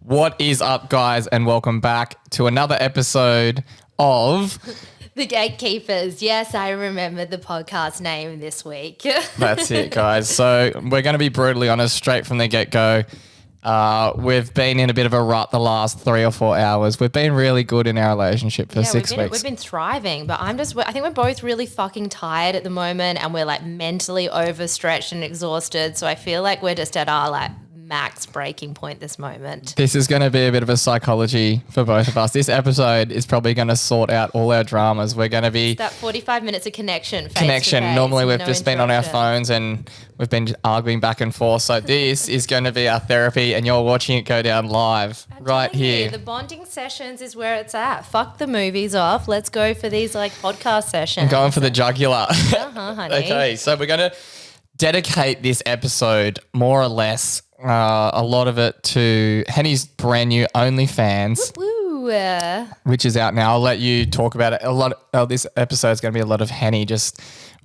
What is up, guys, and welcome back to another episode of The Gatekeepers. Yes, I remember the podcast name this week. That's it, guys. So we're going to be brutally honest straight from the get-go. We've been in a bit of a rut the last 3 or 4 hours. We've been really good in our relationship for 6 weeks. We've been thriving, but I think we're both really fucking tired at the moment, and we're like mentally overstretched and exhausted. So I feel like we're just at our like max breaking point this moment. This is going to be a bit of a psychology for both of us. This episode is probably going to sort out all our dramas. We're going to be that 45 minutes of connection. Face. Normally we've just been on our phones and we've been arguing back and forth. So this is going to be our therapy, and you're watching it go down live right here. The bonding sessions is where it's at. Fuck the movies off. Let's go for these like podcast sessions. I'm going for the jugular. Honey. Okay, so we're going to dedicate this episode more or less a lot of it to Henny's brand new OnlyFans, which is out now. I'll let you talk about it. This episode is going to be a lot of Henny just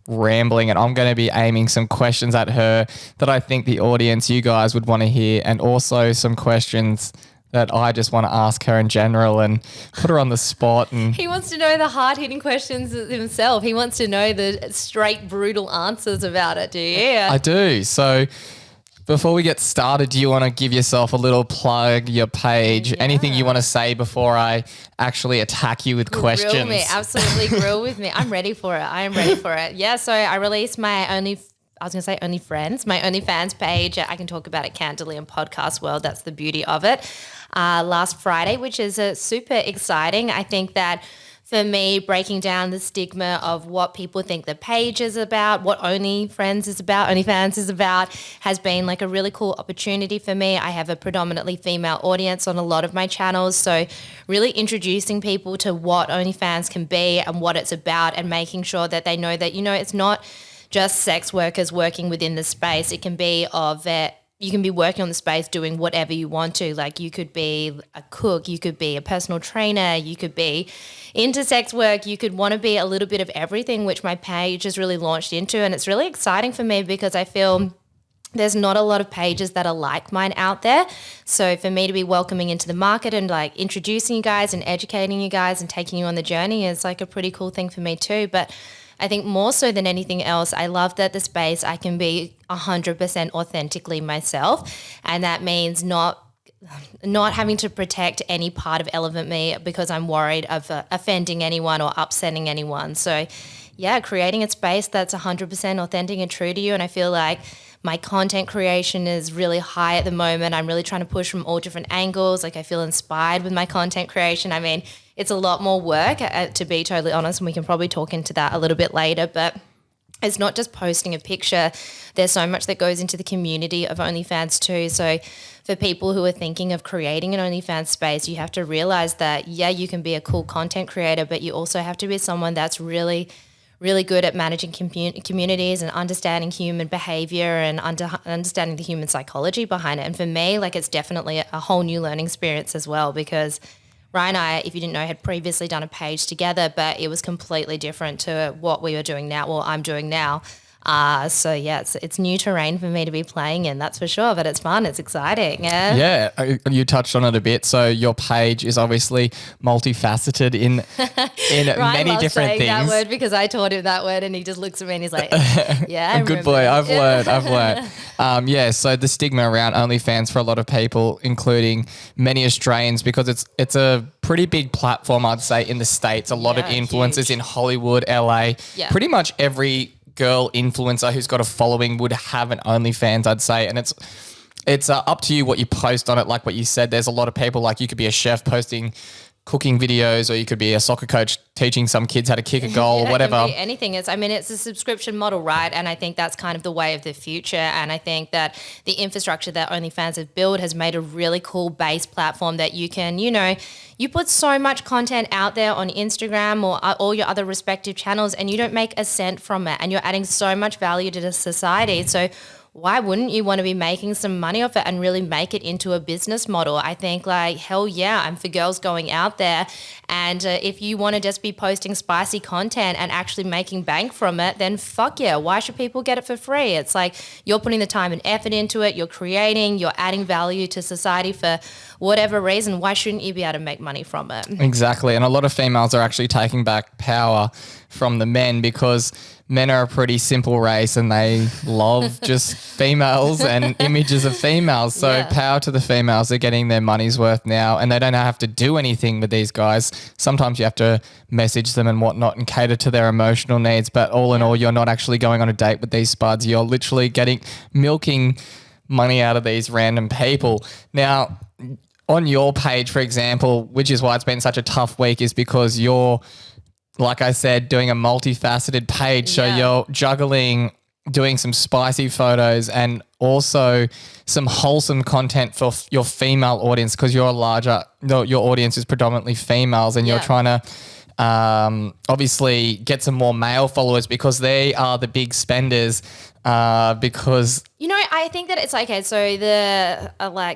rambling, and I'm going to be aiming some questions at her that I think the audience, you guys, would want to hear, and also some questions that I just want to ask her in general and put her on the spot. And he wants to know the hard-hitting questions himself. He wants to know the straight, brutal answers about it, do you? I do. So before we get started, do you want to give yourself a little plug, your page, anything you want to say before I actually attack you with questions? Grill me, absolutely grill with me. I'm ready for it. I am ready for it. Yeah, so I released my OnlyFans page. I can talk about it candidly in podcast world. That's the beauty of it. Last Friday, which is super exciting. I think that for me, breaking down the stigma of what people think the page is about, what OnlyFans is about, has been like a really cool opportunity for me. I have a predominantly female audience on a lot of my channels, so really introducing people to what OnlyFans can be and what it's about, and making sure that they know that, it's not just sex workers working within the space. It can be you can be working on the space doing whatever you want to. Like, you could be a cook, you could be a personal trainer, you could be into sex work, you could want to be a little bit of everything, which my page has really launched into. And it's really exciting for me because I feel there's not a lot of pages that are like mine out there. So for me to be welcoming into the market and like introducing you guys and educating you guys and taking you on the journey is like a pretty cool thing for me too. But I think more so than anything else, I love that the space I can be 100% authentically myself. And that means not having to protect any part of Elevate Me because I'm worried of offending anyone or upsetting anyone. So yeah, creating a space that's 100% authentic and true to you. And I feel like my content creation is really high at the moment. I'm really trying to push from all different angles. Like, I feel inspired with my content creation. I mean, it's a lot more work, to be totally honest, and we can probably talk into that a little bit later, but it's not just posting a picture. There's so much that goes into the community of OnlyFans too. So for people who are thinking of creating an OnlyFans space, you have to realize that, yeah, you can be a cool content creator, but you also have to be someone that's really, really good at managing communities and understanding human behavior and understanding the human psychology behind it. And for me, like, it's definitely a whole new learning experience as well, because Ryan and I, if you didn't know, had previously done a page together, but it was completely different to what we were doing now, well, I'm doing now. So yeah, it's new terrain for me to be playing in, that's for sure, but it's fun, it's exciting. Yeah, you touched on it a bit. So your page is obviously multifaceted in many different things. That word because I taught him that word and he just looks at me and he's like, yeah, a good boy. I've learned. So the stigma around OnlyFans for a lot of people, including many Australians, because it's a pretty big platform, I'd say, in the States. A lot of influencers in Hollywood, LA, pretty much every girl influencer who's got a following would have an OnlyFans, I'd say. And it's up to you what you post on it. Like what you said, there's a lot of people, like you could be a chef posting cooking videos, or you could be a soccer coach teaching some kids how to kick a goal or whatever. It can be anything. It's a subscription model, right? And I think that's kind of the way of the future. And I think that the infrastructure that OnlyFans have built has made a really cool base platform that you can, you put so much content out there on Instagram or all your other respective channels and you don't make a cent from it, and you're adding so much value to the society. So why wouldn't you want to be making some money off it and really make it into a business model? I think like, hell yeah, I'm for girls going out there. And if you want to just be posting spicy content and actually making bank from it, then fuck yeah. Why should people get it for free? It's like you're putting the time and effort into it. You're creating, you're adding value to society for whatever reason. Why shouldn't you be able to make money from it? Exactly. And a lot of females are actually taking back power from the men because men are a pretty simple race and they love just females and images of females. So power to the females. They're getting their money's worth now and they don't have to do anything with these guys. Sometimes you have to message them and whatnot and cater to their emotional needs. But all in all, you're not actually going on a date with these spuds. You're literally milking money out of these random people. Now, on your page, for example, which is why it's been such a tough week, is because you're, like I said, doing a multifaceted page. So you're juggling doing some spicy photos and also some wholesome content for your female audience because your audience is predominantly females and you're trying to obviously get some more male followers because they are the big spenders because... You know, I think that it's okay. So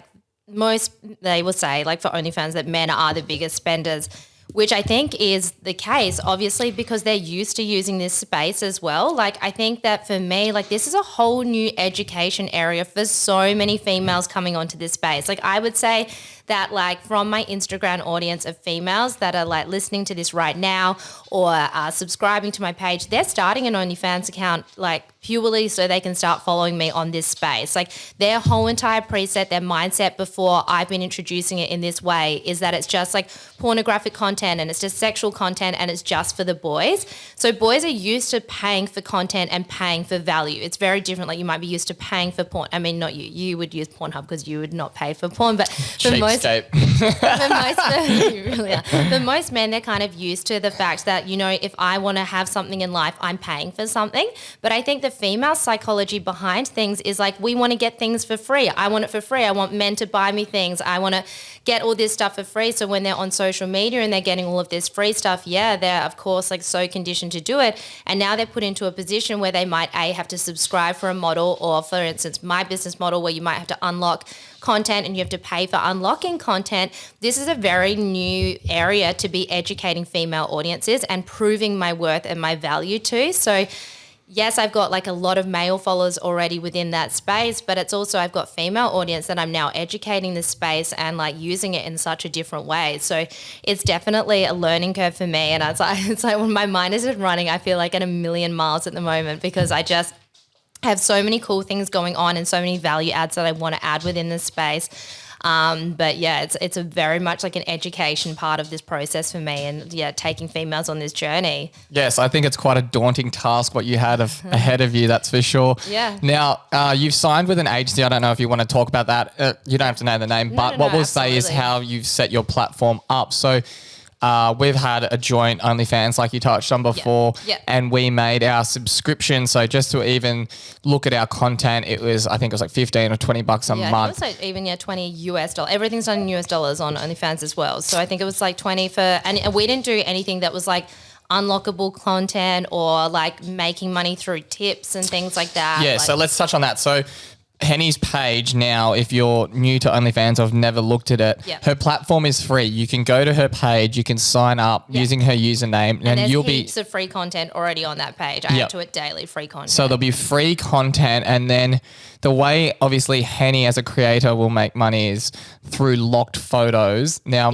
most, they will say like for OnlyFans that men are the biggest spenders, which I think is the case, obviously, because they're used to using this space as well. Like, I think that for me, like, this is a whole new education area for so many females coming onto this space. Like, I would say that, like, from my Instagram audience of females that are, like, listening to this right now or subscribing to my page, they're starting an OnlyFans account, like, purely so they can start following me on this space. Like, their whole entire preset, their mindset before I've been introducing it in this way is that it's just, like, pornographic content and it's just sexual content and it's just for the boys. So boys are used to paying for content and paying for value. It's very different. Like, you might be used to paying for porn. I mean, not you. You would use Pornhub because you would not pay for porn. But for most for most men, they're kind of used to the fact that, you know, if I want to have something in life, I'm paying for something. But I think the female psychology behind things is like, we want to get things for free. I want it for free. I want men to buy me things. I want to get all this stuff for free. So when they're on social media and they're getting all of this free stuff, they're of course like so conditioned to do it. And now they're put into a position where they might have to subscribe for a model, or for instance, my business model where you might have to unlock content and you have to pay for unlocking content. This is a very new area to be educating female audiences and proving my worth and my value to. So yes, I've got like a lot of male followers already within that space, but it's also I've got female audience that I'm now educating this space and like using it in such a different way. So it's definitely a learning curve for me. And it's like when my mind is just running, I feel like at a million miles at the moment because I just have so many cool things going on and so many value adds that I want to add within this space. But yeah, it's a very much like an education part of this process for me and taking females on this journey. Yes, I think it's quite a daunting task what you had ahead of you, that's for sure. Yeah. Now, you've signed with an agency. I don't know if you want to talk about that. You don't have to know the name, but what we'll say is how you've set your platform up. So we've had a joint OnlyFans like you touched on before and we made our subscription. So just to even look at our content, I think it was like $15 or $20 a month. It was like even $20 US. Everything's done in US dollars on OnlyFans as well. So I think it was like 20 for, and we didn't do anything that was like unlockable content or like making money through tips and things like that. Yeah, like, so let's touch on that. So Henny's page now, if you're new to OnlyFans or have never looked at it, her platform is free. You can go to her page, you can sign up using her username and there's you'll heaps of free content already on that page. I add to it daily, free content. So there'll be free content and then the way obviously Henny as a creator will make money is through locked photos. Now,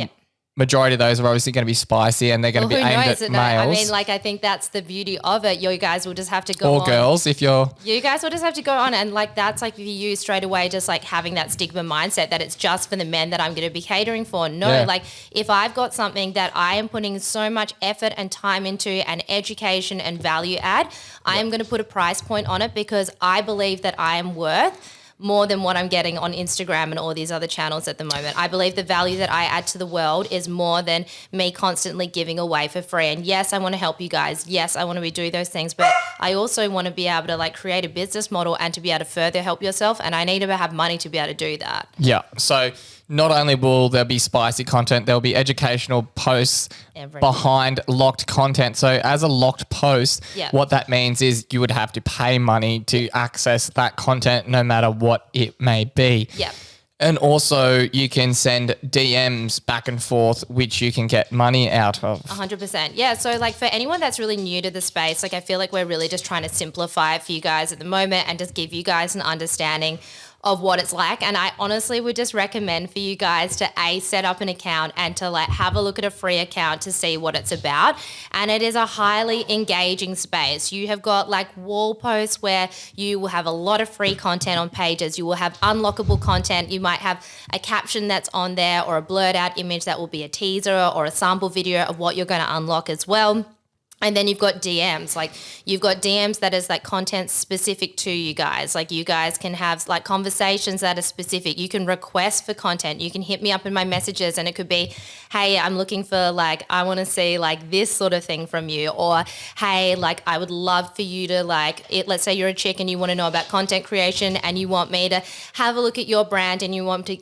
majority of those are obviously going to be spicy and they're going to be aimed at males. I mean, like, I think that's the beauty of it. You guys will just have to go on. Or girls, if you're... You guys will just have to go on and, like, that's, like, for you straight away just, like, having that stigma mindset that it's just for the men that I'm going to be catering for. No, like, if I've got something that I am putting so much effort and time into and education and value add, I am going to put a price point on it because I believe that I am worth more than what I'm getting on Instagram and all these other channels at the moment. I believe the value that I add to the world is more than me constantly giving away for free. And yes, I want to help you guys. Yes, I want to do those things, but I also want to be able to like create a business model and to be able to further help yourself. And I need to have money to be able to do that. Yeah. So not only will there be spicy content, there'll be educational posts behind locked content. So as a locked post, what that means is you would have to pay money to access that content no matter what it may be. Yep. And also you can send DMs back and forth, which you can get money out of. 100%. Yeah. So like for anyone that's really new to the space, like I feel like we're really just trying to simplify it for you guys at the moment and just give you guys an understanding of what it's like. And I honestly would just recommend for you guys to set up an account and to like have a look at a free account to see what it's about. And it is a highly engaging space. You have got like wall posts where you will have a lot of free content on pages. You will have unlockable content. You might have a caption that's on there or a blurred out image that will be a teaser or a sample video of what you're going to unlock as well. And then you've got DMs, like you've got DMs that is like content specific to you guys. Like you guys can have like conversations that are specific. You can request for content. You can hit me up in my messages and it could be, hey, I'm looking for like, I want to see like this sort of thing from you. Or, hey, like I would love for you to like, let's say you're a chick and you want to know about content creation and you want me to have a look at your brand and you want to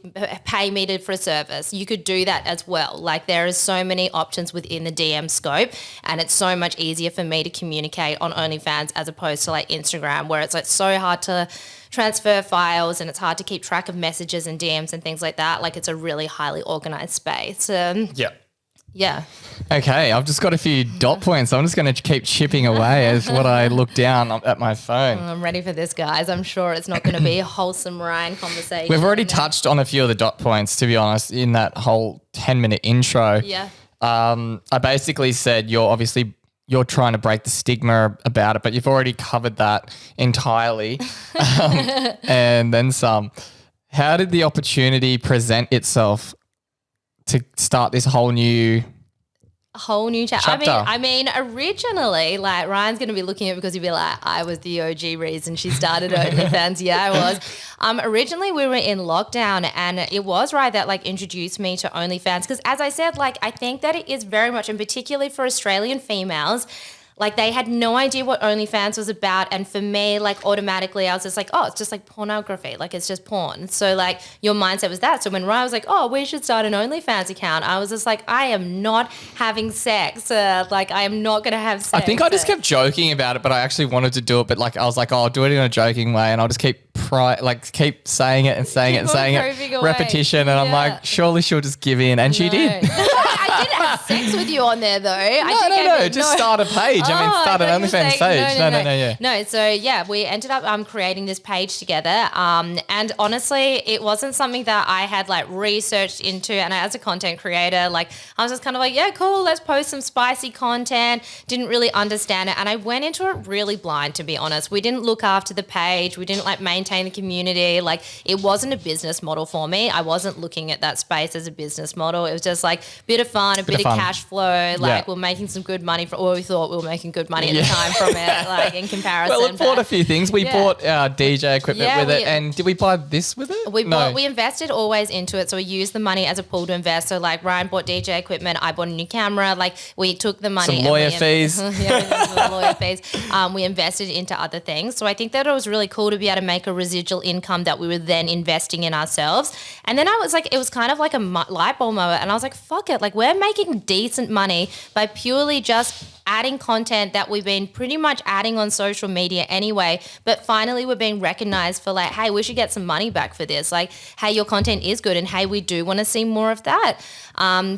pay me for a service. You could do that as well. Like there is so many options within the DM scope and it's so much easier for me to communicate on OnlyFans as opposed to like Instagram where it's like so hard to transfer files and it's hard to keep track of messages and DMs and things like that. Like it's a really highly organized space. Yeah. Okay, I've just got a few dot points. I'm just going to keep chipping away as what I look down at my phone. I'm ready for this, guys. I'm sure it's not going to be a wholesome Ryan conversation. We've already touched on a few of the dot points, to be honest, in that whole 10-minute intro. Yeah. I basically said you're trying to break the stigma about it, but you've already covered that entirely and then some. How did the opportunity present itself to start this whole new chapter? I mean, originally, like Ryan's going to be looking at it because he'd be like, I was the OG reason she started OnlyFans. Yeah, I was. Originally, we were in lockdown and it was Ryan that like introduced me to OnlyFans because as I said, like I think that it is very much, and particularly for Australian females, like they had no idea what OnlyFans was about. And for me, like automatically I was just like, oh, it's just like pornography. Like it's just porn. So like your mindset was that. So when Ryan was like, oh, we should start an OnlyFans account, I was just like, I am not having sex. Like I am not going to have sex. I think I just kept joking about it, but I actually wanted to do it. But like I was like, oh, I'll do it in a joking way and I'll just keep saying it and saying it and saying it. Repetition. And I'm like, surely she'll just give in. And she did. I didn't have sex with you on there though. No. Just start a page. Start an OnlyFans page. No, so yeah, we ended up creating this page together. And honestly, it wasn't something that I had like researched into. And as a content creator, like I was just kind of like, yeah, cool, let's post some spicy content. Didn't really understand it. And I went into it really blind, to be honest. We didn't look after the page. We didn't like maintain the community. Like it wasn't a business model for me. I wasn't looking at that space as a business model. It was just like a bit of fun, a bit of cash flow. Like we're making some good money we thought we were making good money at the time from it, like in comparison. Well, it bought a few things. We bought our DJ equipment with it. And did we buy this with it? We invested always into it. So we used the money as a pool to invest. So like Ryan bought DJ equipment. I bought a new camera. Like we took the money. Some lawyer fees. Lawyer fees. We invested into other things. So I think that it was really cool to be able to make a residual income that we were then investing in ourselves. And then I was like, it was kind of like a light bulb moment. And I was like, fuck it. Like we're making decent money by purely just adding content that we've been pretty much adding on social media anyway, but finally we're being recognized for like, hey, we should get some money back for this. Like, hey, your content is good and hey, we do want to see more of that.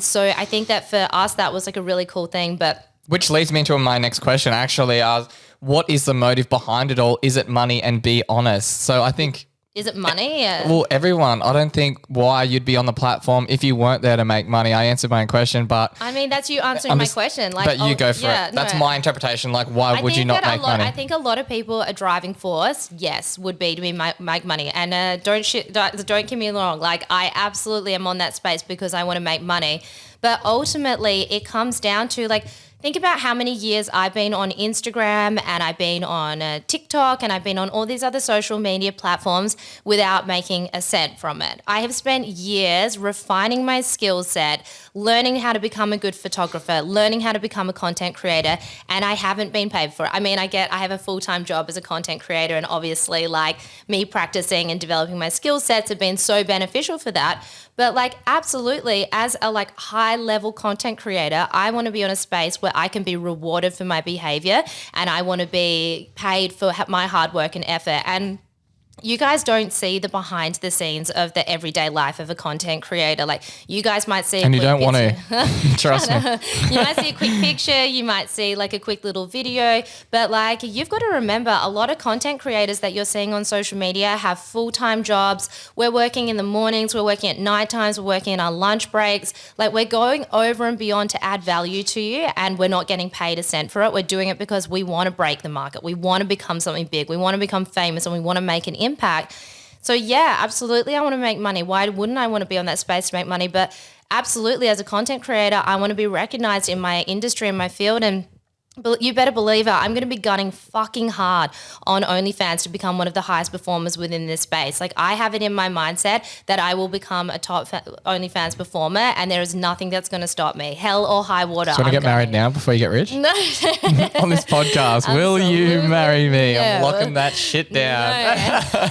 So I think that for us, that was like a really cool thing. But which leads me into my next question, actually. What is the motive behind it all? Is it money? And be honest. So I think... Is it money? Well, everyone. I don't think why you'd be on the platform if you weren't there to make money. I answered my own question, but... I mean, that's you answering my question. Like, but you go for it. That's my interpretation. Like, why would you not make money? I think a lot of people, a driving force, yes, would be to make money. And don't get me wrong. Like, I absolutely am on that space because I want to make money. But ultimately it comes down to like, think about how many years I've been on Instagram and I've been on TikTok and I've been on all these other social media platforms without making a cent from it. I have spent years refining my skill set, learning how to become a good photographer, learning how to become a content creator, and I haven't been paid for it. I mean, I have a full-time job as a content creator, and obviously like me practicing and developing my skill sets have been so beneficial for that. But like absolutely, as a like high level content creator, I want to be on a space where I can be rewarded for my behavior, and I want to be paid for my hard work and effort. And you guys don't see the behind the scenes of the everyday life of a content creator. Like you guys might see, and you don't want to, trust me. You might see a quick picture, you might see like a quick little video, but like you've got to remember a lot of content creators that you're seeing on social media have full-time jobs. We're working in the mornings, we're working at night times, we're working in our lunch breaks. Like we're going over and beyond to add value to you, and we're not getting paid a cent for it. We're doing it because we want to break the market. We want to become something big. We want to become famous, and we want to make an impact. So yeah, absolutely, I want to make money. Why wouldn't I want to be on that space to make money? But absolutely, as a content creator, I want to be recognized in my industry, in my field, and you better believe it, I'm going to be gunning fucking hard on OnlyFans to become one of the highest performers within this space. Like I have it in my mindset that I will become a top OnlyFans performer, and there is nothing that's going to stop me. Hell or high water. So you want to get married now before you get rich? No. On this podcast, will you marry me? Yeah. I'm locking that shit down.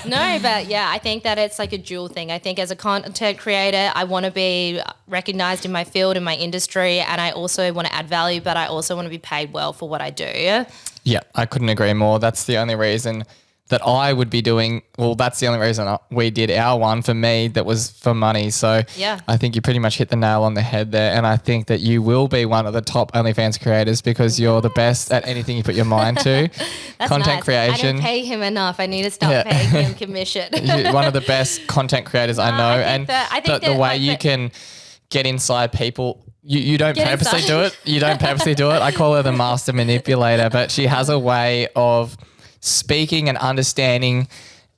No, but yeah, I think that it's like a dual thing. I think as a content creator, I want to be recognized in my field, in my industry, and I also want to add value, but I also want to be paid well for what I do. Yeah, I couldn't agree more. That's the only reason that I would be doing, well, that's the only reason we did our one for me that was for money. So yeah, I think you pretty much hit the nail on the head there. And I think that you will be one of the top OnlyFans creators because you're the best at anything you put your mind to. Content nice. creation. I don't pay him enough. I need to start paying him commission. You're one of the best content creators I know. I think the way you can get inside people. You don't purposely do it. You don't purposely do it. I call her the master manipulator, but she has a way of speaking and understanding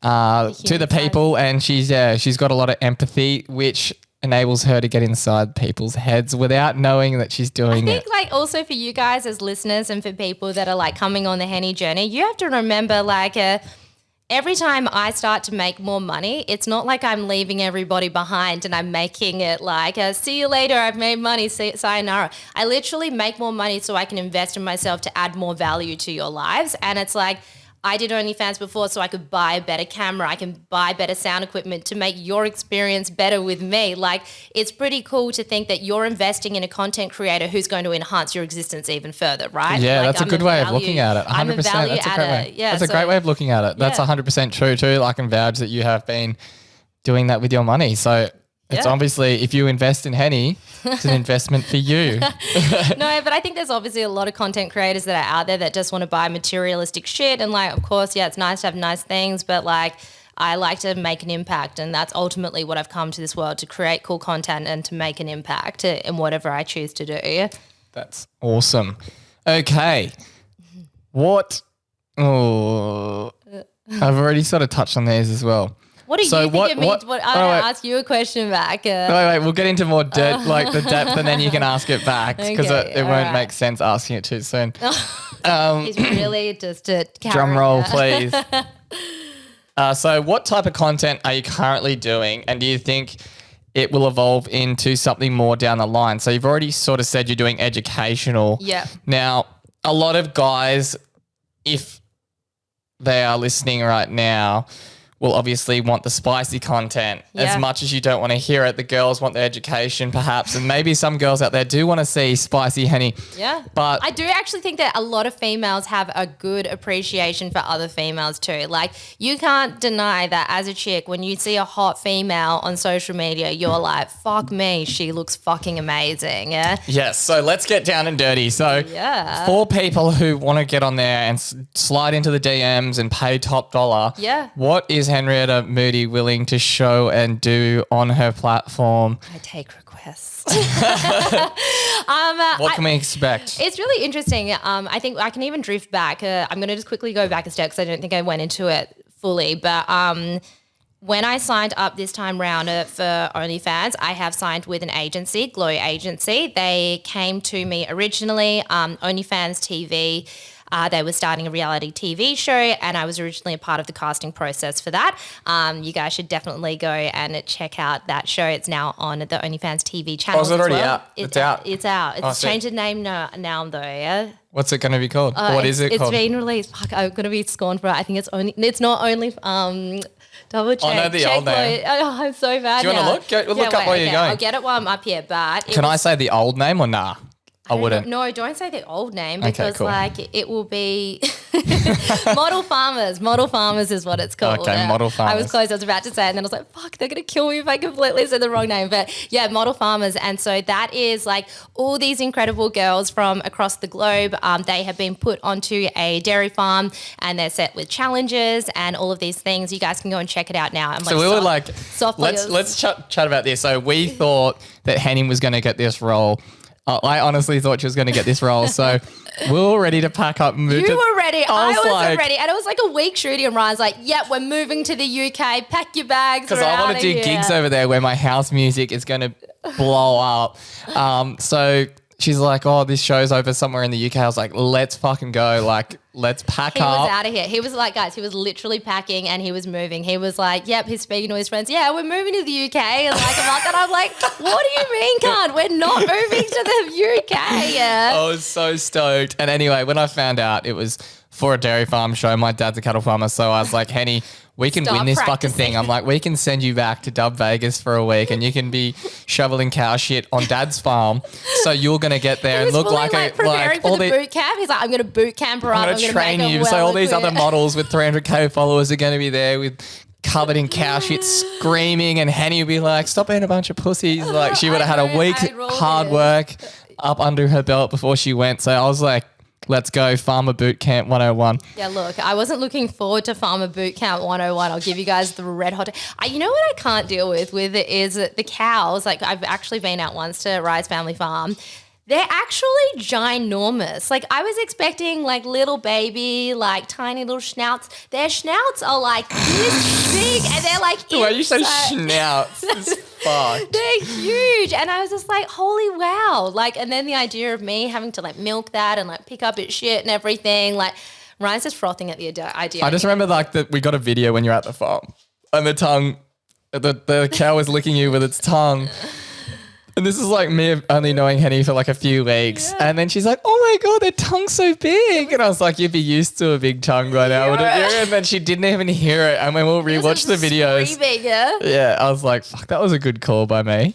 to the people, and she's got a lot of empathy, which enables her to get inside people's heads without knowing that she's doing it. I think like also for you guys as listeners and for people that are like coming on the Henny journey, you have to remember like every time I start to make more money, it's not like I'm leaving everybody behind and I'm making it like, see you later, I've made money, sayonara. I literally make more money so I can invest in myself to add more value to your lives. And it's like, I did OnlyFans before so I could buy a better camera. I can buy better sound equipment to make your experience better with me. Like, it's pretty cool to think that you're investing in a content creator who's going to enhance your existence even further, right? Yeah, like, that's a good way of looking at it. 100%. I'm a value That's a great adder. way. Yeah, that's a great way of looking at it. That's 100% true too. I can vouch that you have been doing that with your money. So it's obviously, if you invest in Henny, it's an investment for you. No, but I think there's obviously a lot of content creators that are out there that just want to buy materialistic shit. And like, of course, yeah, it's nice to have nice things, but like, I like to make an impact. And that's ultimately what I've come to this world, to create cool content and to make an impact in whatever I choose to do. That's awesome. Okay. What? Oh, I've already sort of touched on these as well. What do you think it means? I'm going to ask you a question back. Wait, we'll get into more like the depth, and then you can ask it back because it won't make sense asking it too soon. He's really just a drum roll, please. So what type of content are you currently doing, and do you think it will evolve into something more down the line? So you've already sort of said you're doing educational. Yeah. Now, a lot of guys, if they are listening right now, will obviously want the spicy content as much as you don't want to hear it. The girls want the education perhaps, and maybe some girls out there do want to see spicy Henny. Yeah. But I do actually think that a lot of females have a good appreciation for other females too. Like, you can't deny that as a chick, when you see a hot female on social media, you're like, fuck me, she looks fucking amazing. Yeah. Yes. So let's get down and dirty. So for people who want to get on there and slide into the DMs and pay top dollar, what is Henrietta Moody willing to show and do on her platform? I take requests. What can we expect? It's really interesting. I think I can even drift back. I'm going to just quickly go back a step because I don't think I went into it fully. But when I signed up this time round for OnlyFans, I have signed with an agency, Glow Agency. They came to me originally, OnlyFans TV. They were starting a reality TV show, and I was originally a part of the casting process for that. You guys should definitely go and check out that show. It's now on the OnlyFans TV channel. Oh, is it already out? It's out. It's out. It's changed the name now though, yeah. What's it going to be called? What is it called? It's been released. Fuck, I'm going to be scorned for it. I think it's not only double check. I know the old name. Oh, I'm so bad. Do you want to look? Look up while you're going. I'll get it while I'm up here. But can I say the old name or nah? I wouldn't. No, don't say the old name because cool. it will be Model Farmers. Model Farmers is what it's called. Okay, Model Farmers. I was close. I was about to say it, and then I was like, fuck, they're going to kill me if I completely said the wrong name. But yeah, Model Farmers. And so that is like all these incredible girls from across the globe. They have been put onto a dairy farm and they're set with challenges and all of these things. You guys can go and check it out now. So we were like, let's chat about this. So we thought that Henny was going to get this role. I honestly thought she was going to get this role. So we were all ready to pack up and move. You were ready. I was ready. And it was like a week shooting and Ryan's like, yep, we're moving to the UK. Pack your bags. Because I want to do gigs over there where my house music is going to blow up. So she's like, oh, this show's over somewhere in the UK. I was like, let's fucking go. Like, let's pack up. He was out of here. He was like, guys, he was literally packing and he was moving. He was like, yep, he's speaking to his friends. Yeah, we're moving to the UK in like a month. And I'm like, what do you mean, cunt? We're not moving to the UK. Yeah. I was so stoked. And anyway, when I found out it was for a dairy farm show, my dad's a cattle farmer. So I was like, Henny, we can win this fucking thing. I'm like, we can send you back to Dub Vegas for a week and you can be shoveling cow shit on Dad's farm. So you're going to get there and look like all the boot camp. He's like, I'm going to boot camp her up. I'm going to train you. So all these other models with 300K followers are going to be there with covered in cow shit screaming, and Henny would be like, stop being a bunch of pussies. Like she would have had a week hard work up under her belt before she went. So I was like, let's go, Farmer Boot Camp 101. Yeah, look, I wasn't looking forward to Farmer Boot Camp 101. I'll give you guys the red hot. You know what I can't deal with it is the cows. Like I've actually been out once to Rise Family Farm. They're actually ginormous. Like I was expecting like little baby, like tiny little schnauts. Their schnauts are like this big and they're like the way you say schnauts is fucked. They're huge. And I was just like, holy wow. Like, and then the idea of me having to like milk that and like pick up its shit and everything. Like Ryan's just frothing at the idea. I just remember like that we got a video when you're at the farm and the cow was licking you with its tongue. And this is like me only knowing Henny for like a few weeks. Yeah. And then she's like, oh my God, their tongue's so big. And I was like, you'd be used to a big tongue by now, wouldn't you? And then she didn't even hear it. And when we'll rewatch the videos. Screaming, yeah, I was like, fuck, that was a good call by me.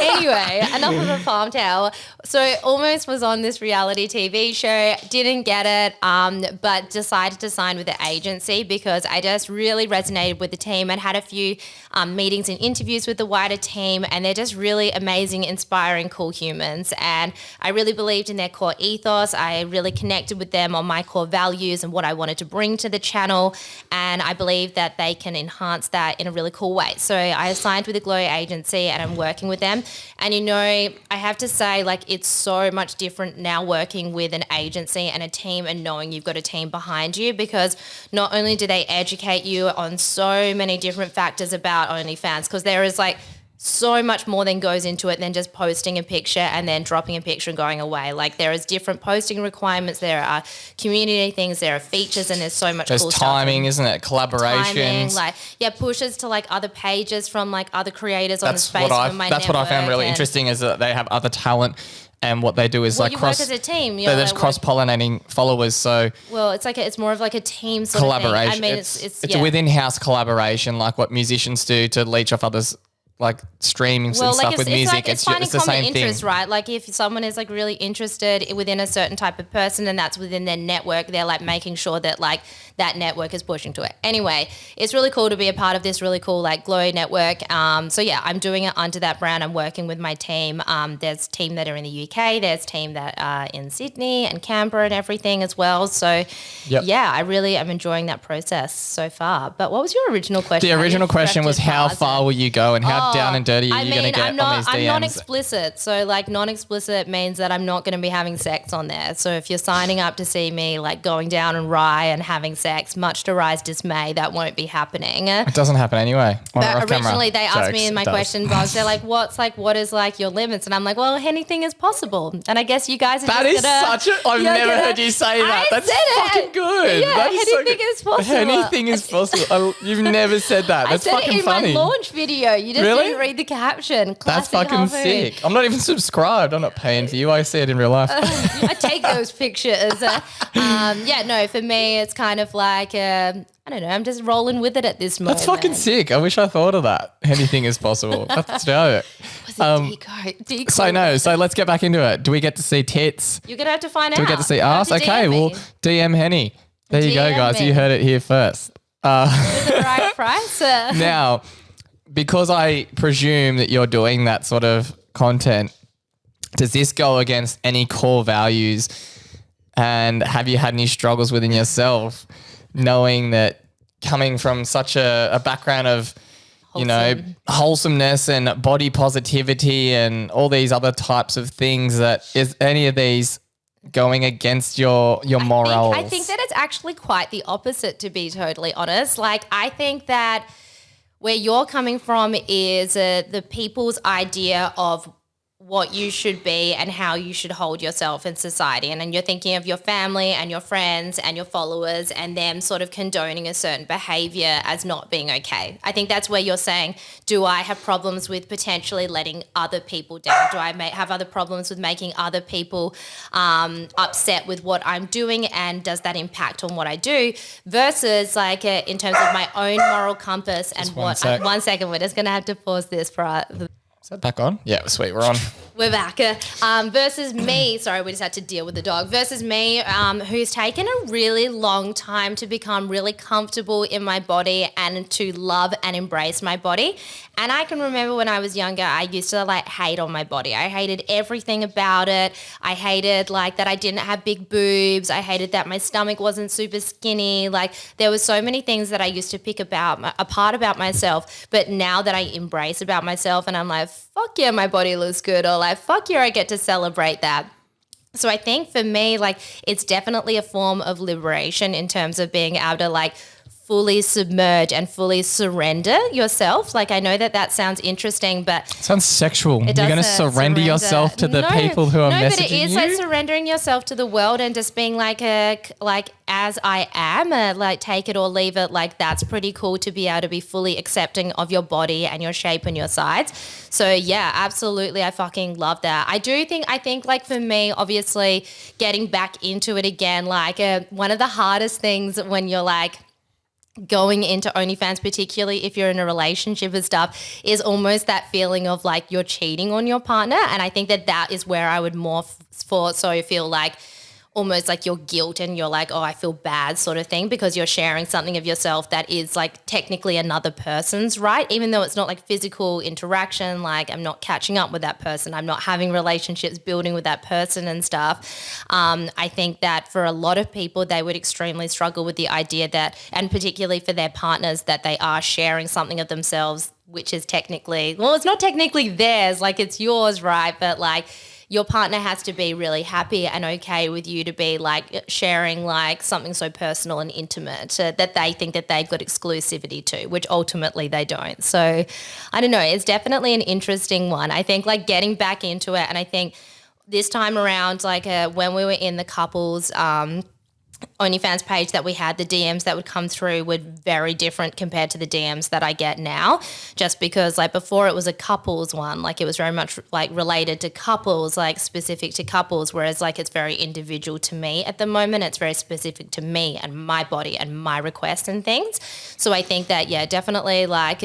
Anyway, enough of a farm tale. So almost was on this reality TV show, didn't get it, but decided to sign with the agency because I just really resonated with the team and had a few meetings and interviews with the wider team, and they're just really amazing, inspiring, cool humans. And I really believed in their core ethos. I really connected with them on my core values and what I wanted to bring to the channel, and I believe that they can enhance that in a really cool way. So I signed with the Glow Agency and I'm working with them. And you know, I have to say, like, it's so much different now working with an agency and a team and knowing you've got a team behind you, because not only do they educate you on so many different factors about OnlyFans, because there is like so much more than goes into it than just posting a picture and then dropping a picture and going away. Like there is different posting requirements, there are community things, there are features, and there's so much cool stuff. There's timing, isn't it? Collaborations. Pushes to like other pages from like other creators on the space. That's what I found really interesting is that they have other talent. And what they do is like work as a team. They're just cross-pollinating followers. So it's more of like a team sort collaboration. of thing. I mean, it's a within-house collaboration, like what musicians do to leech off others, like streamings and stuff with music. It's finding the same interest, thing, right? Like if someone is like really interested within a certain type of person and that's within their network, they're like making sure that like that network is pushing to it. Anyway, it's really cool to be a part of this really cool like Glow network. So yeah, I'm doing it under that brand. I'm working with my team. There's team that are in the UK. There's team that are in Sydney and Canberra and everything as well. So yeah, I really am enjoying that process so far. But what was your original question? The original question was how far will you go and how down and dirty are you going to get on these DMs? I'm non-explicit. So like non-explicit means that I'm not going to be having sex on there. So if you're signing up to see me like going down and Rye and having sex, much to Rye's dismay, that won't be happening. It doesn't happen anyway. But originally they asked me in my question box, they're like, what is like your limits? And I'm like, well, anything is possible. And I guess you guys are That is such a, I've never heard you say that. That's fucking good. Yeah, anything is possible. Anything is possible. You've never said that. That's fucking funny. I said it in my launch video. You just didn't read the caption. Classic That's fucking Harpoon. sick. I'm not even subscribed. I'm not paying for you. I see it in real life. I take those pictures. For me, it's kind of like, I don't know, I'm just rolling with it at this moment. That's fucking sick. I wish I thought of that. Anything is possible. That's dope. Was it deco? So let's get back into it. Do we get to see tits? You're going to have to find out. Do we get to see us? Okay, well, DM Henny. There you go, guys. You heard it here first. With the right price. Now, because I presume that you're doing that sort of content, does this go against any core values? And have you had any struggles within yourself, knowing that coming from such a background of, wholesomeness and body positivity and all these other types of things, that is any of these going against your morals? I think that it's actually quite the opposite, to be totally honest. Like, I think that where you're coming from is the people's idea of what you should be and how you should hold yourself in society. And then you're thinking of your family and your friends and your followers and them sort of condoning a certain behavior as not being okay. I think that's where you're saying, do I have problems with potentially letting other people down? Do I have other problems with making other people upset with what I'm doing? And does that impact on what I do? Versus like in terms of my own moral compass and what... 1 second, we're just going to have to pause this for... Is that back on? Yeah, sweet, we're on. We're back. Versus me, sorry, we just had to deal with the dog. Versus me, who's taken a really long time to become really comfortable in my body and to love and embrace my body. And I can remember when I was younger, I used to like hate on my body. I hated everything about it. I hated like that I didn't have big boobs. I hated that my stomach wasn't super skinny. Like there were so many things that I used to pick apart about myself. But now that I embrace about myself and I'm like, fuck yeah, my body looks good, or like, fuck yeah, I get to celebrate that. So I think for me, like, it's definitely a form of liberation in terms of being able to like fully submerge and fully surrender yourself. Like, I know that sounds interesting, but... It sounds sexual. You're going to surrender yourself to the people who are messaging you? No, but it is like surrendering yourself to the world and just being like as I am, like take it or leave it. Like that's pretty cool to be able to be fully accepting of your body and your shape and your sides. So yeah, absolutely. I fucking love that. I think like for me, obviously getting back into it again, like one of the hardest things when you're like, going into OnlyFans, particularly if you're in a relationship and stuff, is almost that feeling of like you're cheating on your partner. And I think that is where I would more feel like almost like your guilt and you're like, oh, I feel bad sort of thing, because you're sharing something of yourself that is like technically another person's, right? Even though it's not like physical interaction, like I'm not catching up with that person, I'm not having relationships building with that person and stuff. I think that for a lot of people, they would extremely struggle with the idea that, and particularly for their partners, that they are sharing something of themselves, which is technically, well, it's not technically theirs, like it's yours, right? But like, your partner has to be really happy and okay with you to be like sharing like something so personal and intimate that they think that they've got exclusivity to, which ultimately they don't. So I don't know, it's definitely an interesting one. I think like getting back into it, and I think this time around, like when we were in the couples OnlyFans page that we had, the DMs that would come through were very different compared to the DMs that I get now, just because like before it was a couples one, like it was very much like related to couples, like specific to couples, whereas like it's very individual to me at the moment. It's very specific to me and my body and my requests and things. So I think that, yeah, definitely like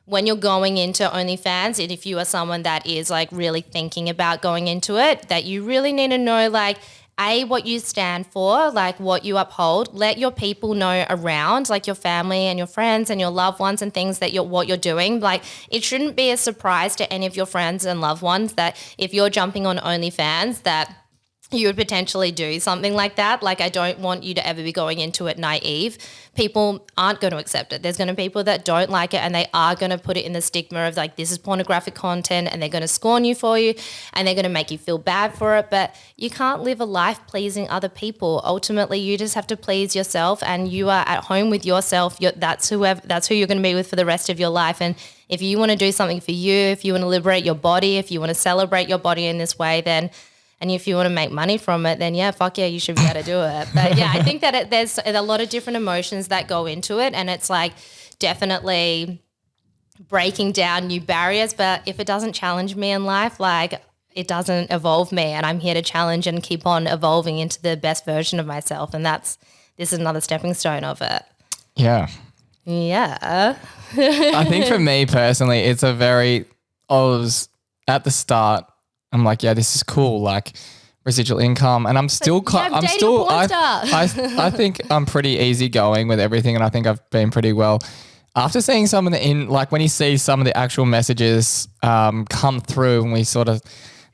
when you're going into OnlyFans, and if you are someone that is like really thinking about going into it, that you really need to know like, what you stand for, like what you uphold. Let your people know around, like your family and your friends and your loved ones and things that what you're doing. Like it shouldn't be a surprise to any of your friends and loved ones that if you're jumping on OnlyFans, that you would potentially do something like that. Like, I don't want you to ever be going into it naive. People aren't going to accept it. There's going to be people that don't like it, and they are going to put it in the stigma of like, this is pornographic content, and they're going to scorn you for you, and they're going to make you feel bad for it. But you can't live a life pleasing other people. Ultimately, you just have to please yourself, and you are at home with yourself. That's who you're going to be with for the rest of your life. And if you want to do something for you, if you want to liberate your body, if you want to celebrate your body in this way, then and if you want to make money from it, then fuck yeah, you should be able to do it. But yeah, I think that there's a lot of different emotions that go into it, and it's like definitely breaking down new barriers. But if it doesn't challenge me in life, like it doesn't evolve me, and I'm here to challenge and keep on evolving into the best version of myself. And this is another stepping stone of it. Yeah. Yeah. I think for me personally, I was at the start, I'm like, yeah, this is cool, like residual income, and I think I'm pretty easygoing with everything, and I think I've been pretty well. After seeing some of when you see some of the actual messages come through, and we sort of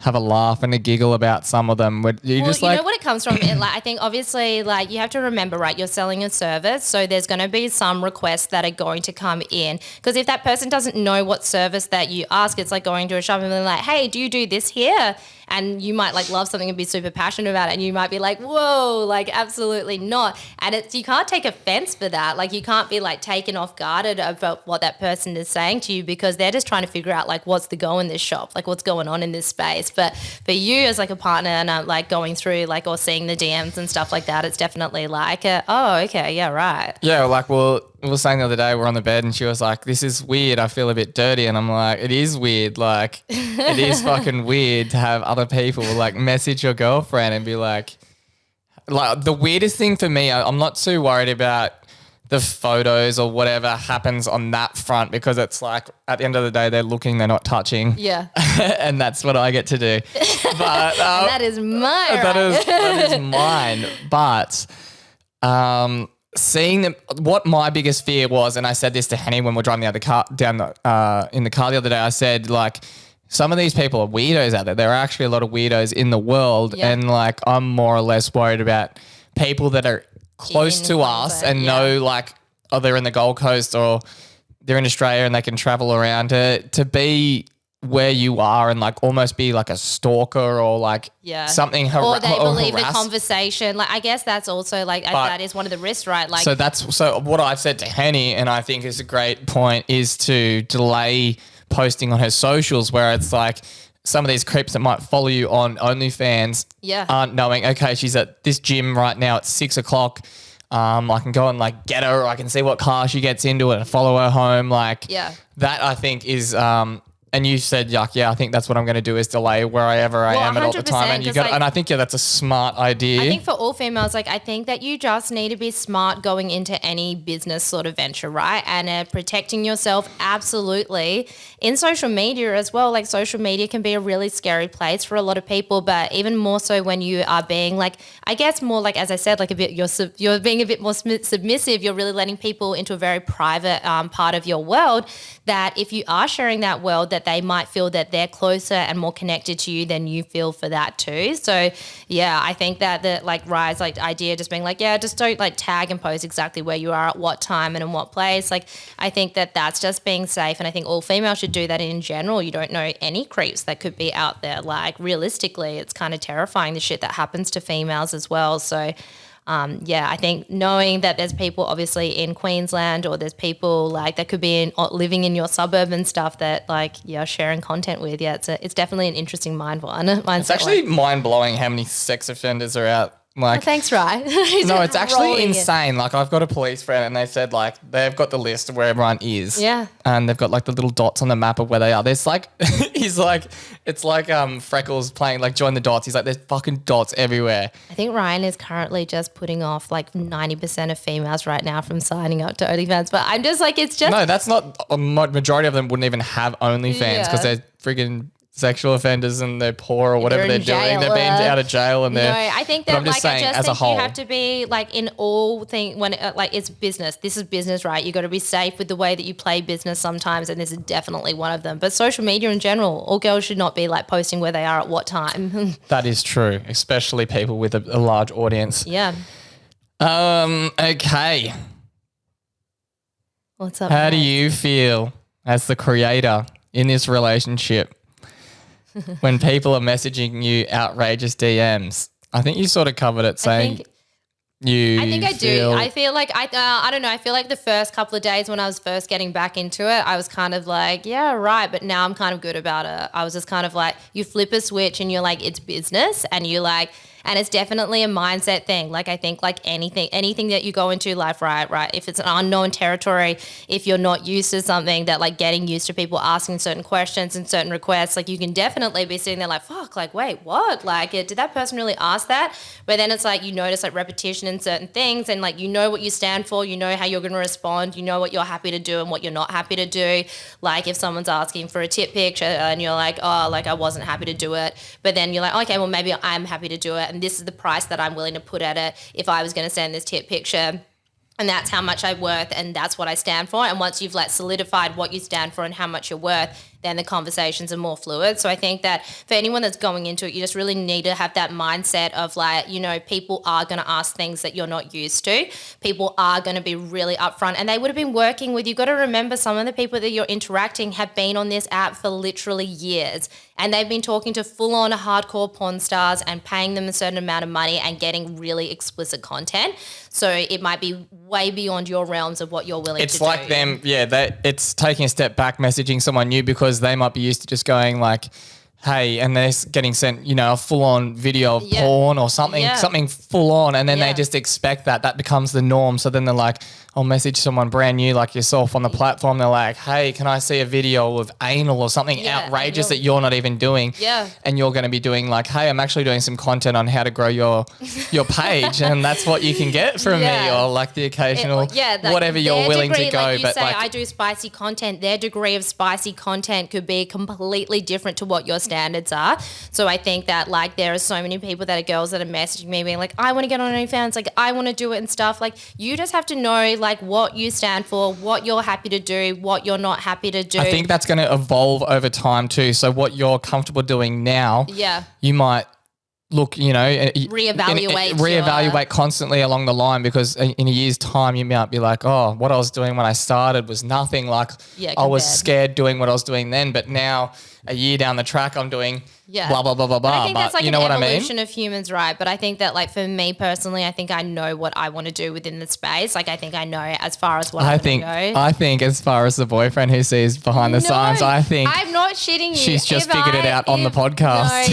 have a laugh and a giggle about some of them. You know what it comes from? I think obviously, like, you have to remember, right, you're selling a service, so there's going to be some requests that are going to come in. Because if that person doesn't know what service that you ask, it's like going to a shop and they're like, hey, do you do this here? And you might like love something and be super passionate about it, and you might be like, whoa, like absolutely not. And you can't take offense for that. Like, you can't be like taken off guarded about what that person is saying to you, because they're just trying to figure out like what's the go in this shop, like what's going on in this space. But for you as like a partner and like going through like or seeing the DMs and stuff like that, it's definitely like, oh, okay, yeah, right. Yeah, like we were saying the other day, we're on the bed and she was like, this is weird, I feel a bit dirty. And I'm like, it is weird. Like, it is fucking weird to have other people like message your girlfriend and be like the weirdest thing for me, I'm not too worried about the photos or whatever happens on that front, because it's like at the end of the day, they're looking, they're not touching. Yeah. And that's what I get to do. But that is mine. That is mine. But seeing them, what my biggest fear was, and I said this to Henny when we're driving in the car the other day, I said, like, some of these people are weirdos out there. There are actually a lot of weirdos in the world. Yeah. And like, I'm more or less worried about people that are close to us and know, like, oh, they're in the Gold Coast or they're in Australia and they can travel around to be where you are and like almost be like a stalker or like something or they believe the conversation. Like, I guess that's also like that is one of the risks, right? Like, so what I've said to Henny, and I think is a great point, is to delay posting on her socials, where it's like some of these creeps that might follow you on OnlyFans aren't knowing, okay, she's at this gym right now at 6 o'clock. I can go and like get her, or I can see what car she gets into and follow her home. Like that, I think is, and you said, I think that's what I'm going to do, is delay wherever I am at all the time. And and I think that's a smart idea. I think for all females, like, I think that you just need to be smart going into any business sort of venture, right? And protecting yourself, absolutely. In social media as well, like, social media can be a really scary place for a lot of people, but even more so when you are being like, I guess more like, as I said, like a bit, you're being a bit more submissive. You're really letting people into a very private part of your world, that if you are sharing that world, that they might feel that they're closer and more connected to you than you feel for that too. So yeah, I think that the like Rise like idea, just being like, just don't like tag and post exactly where you are at what time and in what place. Like, I think that that's just being safe, and I think all females should do that in general. You don't know any creeps that could be out there. Like, realistically, it's kind of terrifying, the shit that happens to females as well. So I think knowing that there's people obviously in Queensland, or there's people like that could be living in your suburb and stuff that like sharing content with. It's definitely an interesting mindset. It's actually mind blowing how many sex offenders are out. Like, thanks, Ryan. No, it's actually insane. Like, I've got a police friend, and they said like they've got the list of where everyone is. Yeah. And they've got like the little dots on the map of where they are. There's like, he's like, it's like Freckles playing like Join the Dots. He's like, there's fucking dots everywhere. I think Ryan is currently just putting off like 90% of females right now from signing up to OnlyFans. But I'm just like, it's just. No, that's not, a majority of them wouldn't even have OnlyFans because they're friggin' sexual offenders and they're poor or whatever they're in doing. jail, They've been out of jail and No, they're. I think but that I'm just saying, I just as a think whole, you have to be like in all thing when like it's business. This is business, right? You got to be safe with the way that you play business sometimes, and this is definitely one of them. But social media in general, all girls should not be like posting where they are at what time. that is true, especially people with a large audience. Yeah. Okay. What's up? How do you feel as the creator in this relationship when people are messaging you outrageous DMs? I think you sort of covered it saying I think I do. I feel like I don't know. I feel like the first couple of days when I was first getting back into it, I was kind of like, yeah, right. But now I'm kind of good about it. I was just kind of like, you flip a switch and you're like, it's business, and you like. And it's definitely a mindset thing. Like I think like anything that you go into life, right? If it's an unknown territory, if you're not used to something, that like getting used to people asking certain questions and certain requests, like you can definitely be sitting there like, fuck, like, wait, what? Like, did that person really ask that? But then it's like you notice like repetition in certain things, and like you know what you stand for, you know how you're going to respond, you know what you're happy to do and what you're not happy to do. Like if someone's asking for a tip picture and you're like, oh, like I wasn't happy to do it. But then you're like, okay, well maybe I'm happy to do it. And this is the price that I'm willing to put at it if I was going to send this tip picture. And that's how much I'm worth, and that's what I stand for. And once you've like solidified what you stand for and how much you're worth, then the conversations are more fluid. So I think that for anyone that's going into it, you just really need to have that mindset of like, you know, people are going to ask things that you're not used to. People are going to be really upfront, and they would have been working with you. Got to remember, some of the people that you're interacting have been on this app for literally years, and they've been talking to full-on hardcore porn stars and paying them a certain amount of money and getting really explicit content. So it might be way beyond your realms of what you're willing to do. It's like them, it's taking a step back, messaging someone new because they might be used to just going like, hey, and they're getting sent, you know, a full-on video of porn or something, something full-on, and then they just expect that becomes the norm. So then they're like, I'll message someone brand new like yourself on the platform. They're like, hey, can I see a video of anal or something outrageous that you're not even doing? Yeah. And you're going to be doing like, hey, I'm actually doing some content on how to grow your page, and that's what you can get from me, or like the occasional whatever you're willing to go. Like you say, I do spicy content. Their degree of spicy content could be completely different to what your standards are. So I think that like there are so many people that are girls that are messaging me being like, I want to get on OnlyFans, like I want to do it and stuff. Like you just have to know like what you stand for, what you're happy to do, what you're not happy to do. I think that's going to evolve over time too. So what you're comfortable doing now, you might look, you know, reevaluate constantly along the line, because in a year's time you might be like, oh, what I was doing when I started was nothing like I was scared doing what I was doing then, but now a year down the track I'm doing blah, blah, blah, blah, blah. I think that's like you know an what evolution of humans, right? But I think that like for me personally, I think I know what I want to do within the space. Like I think I know as far as what I want to go. I think as far as the boyfriend who sees behind the signs, I think I'm not shitting you. She's just figured it out on the podcast. No,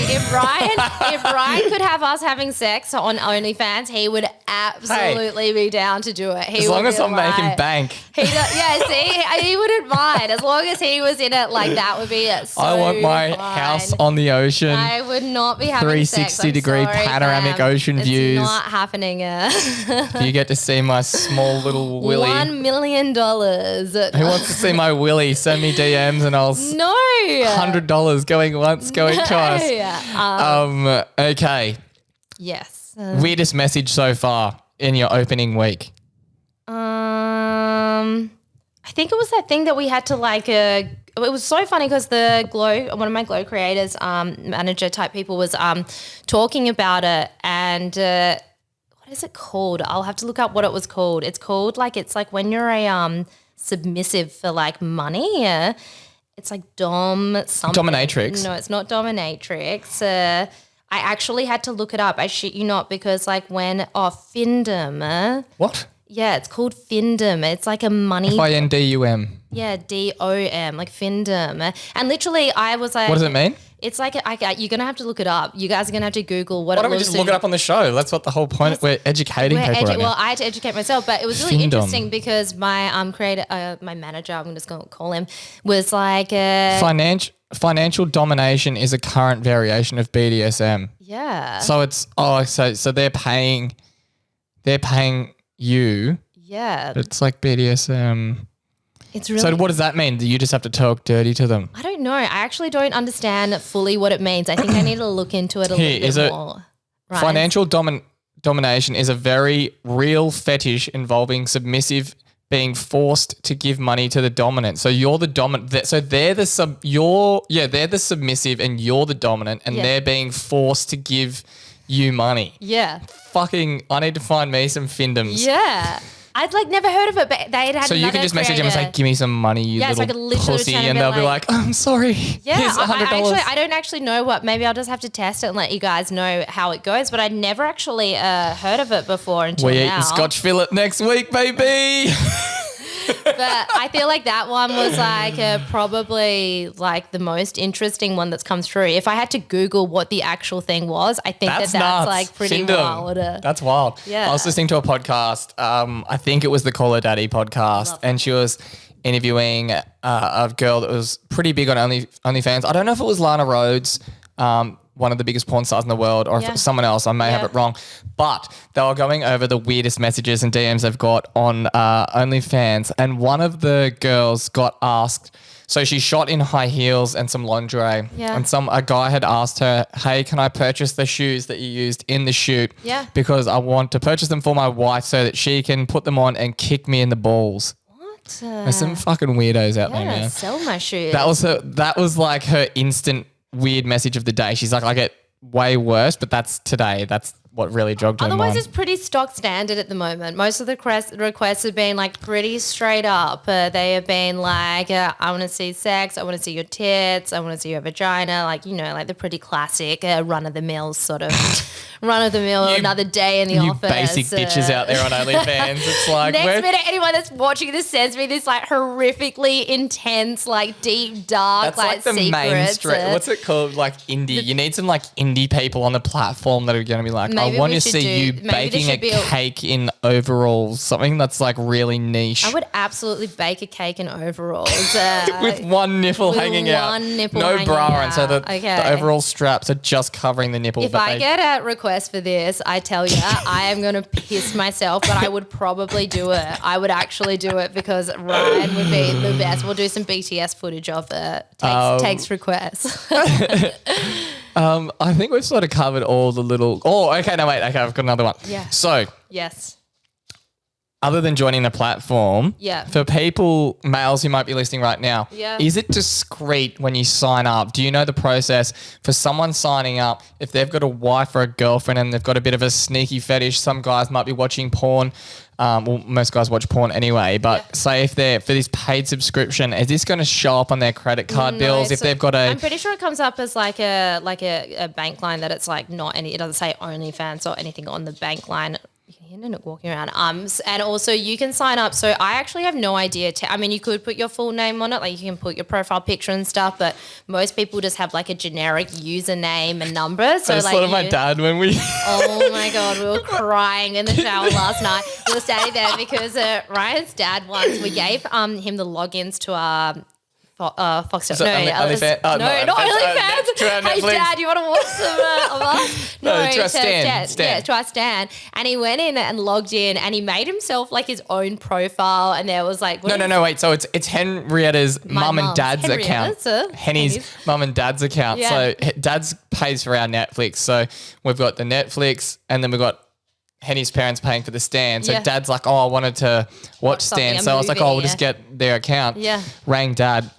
if Ryan could have us having sex on OnlyFans, he would absolutely be down to do it. As long as I'm making bank. He wouldn't mind. As long as he was in it, like that would be so I want my house on the ocean. I would not be having 360 degree panoramic ocean views. It's not happening. You get to see my small little willy. $1 million. Who wants to see my willy? Send me DMs and I'll $100 going once, going twice. Okay. Yes. Weirdest message so far in your opening week? I think it was that thing that we had to like. It was so funny because one of my Glow creators, manager type people was talking about it, and what is it called? I'll have to look up what it was called. It's like when you're a submissive for like money. It's like dom something. Dominatrix. No, it's not dominatrix. I actually had to look it up. I shit you not, because like Findom. What? Yeah, it's called Findom. It's like a money. Findum. Yeah, DOM, like Findom. And literally, I was like, what does it mean? It's like you're gonna have to look it up. You guys are gonna have to Google what. Why don't we just look it up on the show? That's what the whole point. We're educating people right now. Well, I had to educate myself, but it was really interesting because my creator, my manager, I'm just gonna call him, was like financial domination is a current variation of BDSM. Yeah. So it's so they're paying you. Yeah. It's like BDSM. It's really. So what does that mean? Do you just have to talk dirty to them? I don't know. I actually don't understand fully what it means. I think I need to look into it a little bit more. Right. Financial domination is a very real fetish involving submissive being forced to give money to the dominant. So you're the dominant. So they're the they're the submissive and you're the dominant, and they're being forced to give you money. Yeah. Fucking, I need to find me some findoms. Yeah. I'd never heard of it, but they'd had. So you can just message them and say, "Give me some money, you so I could little literally pussy," turn and and they'll be be like, "Oh, I'm sorry. Yeah, Here's $100." I don't actually know what. Maybe I'll just have to test it and let you guys know how it goes. But I'd never actually heard of it before until We're now. eating Scotch fillet next week, baby. But I feel like that one was probably the most interesting one that's come through. If I had to Google what the actual thing was, I think that's nuts. pretty Findom. wild. That's wild. Yeah. I was listening to a podcast. I think it was the Call Her Daddy podcast, and she was interviewing a girl that was pretty big on OnlyFans. I don't know if it was Lana Rhodes, one of the biggest porn stars in the world, or if it was someone else. I may have it wrong. But they were going over the weirdest messages and DMs they've got on OnlyFans. And one of the girls got asked, so she shot in high heels and some lingerie. Yeah. And a guy had asked her, "Hey, can I purchase the shoes that you used in the shoot? Yeah. Because I want to purchase them for my wife so that she can put them on and kick me in the balls." What? There's some fucking weirdos out there, man. Sell my shoes. That was like her instant weird message of the day. She's like, I get way worse, but that's today. That's what really jogged her Otherwise, mind. it's pretty stock standard at the moment. Most of the requests have been pretty straight up. They have been I want to see sex, I want to see your tits, I want to see your vagina, the pretty classic run of the mill sort of run of the mill. Another day in the office. Basic bitches out there on OnlyFans. It's like next minute, anyone that's watching this sends me this horrifically intense, deep dark, that's the secrets. mainstream. What's it called? Indie. You need some indie people on the platform that are going to be like, I want to see you baking a cake in overalls, something that's really niche. I would absolutely bake a cake in overalls. With one nipple hanging out. No bra on, so the overall straps are just covering the nipple. If I get a request for this, I tell you, I am going to piss myself, but I would probably do it. I would actually do it because Ryan would be the best. We'll do some BTS footage of it. Takes requests. I think we've sort of covered all the little... Oh, okay, no, wait. Okay, I've got another one. Yeah. So... Yes. Other than joining the platform, for people, males who might be listening right now, is it discreet when you sign up? Do you know the process for someone signing up? If they've got a wife or a girlfriend and they've got a bit of a sneaky fetish, some guys might be watching porn. Well, most guys watch porn anyway, but say if they're for this paid subscription, is this going to show up on their credit card bills if they've got a... I'm pretty sure it comes up as a bank line that it's not any, it doesn't say OnlyFans or anything on the bank line. You can hear Nick walking around. And also you can sign up. So I actually have no idea. You could put your full name on it. You can put your profile picture and stuff, but most people just have a generic username and number. So I just thought of my dad when we... Oh my God, we were crying in the shower last night. We were standing there because Ryan's dad once, we gave him the logins to our... Foxtel. OnlyFans? Not OnlyFans. Hey, Dad, you want to watch some of us? No, to our Stan. Yeah, to our Stan. And he went in and logged in and he made himself his own profile and there was No, wait. So it's Henrietta's mum and dad's account. Henny's mum and dad's account. Yeah. So dad's pays for our Netflix. So we've got the Netflix and then we've got Henny's parents paying for the Stan. So dad's like, I wanted to watch Stan. So I was like, we'll just get their account. Yeah. Rang dad.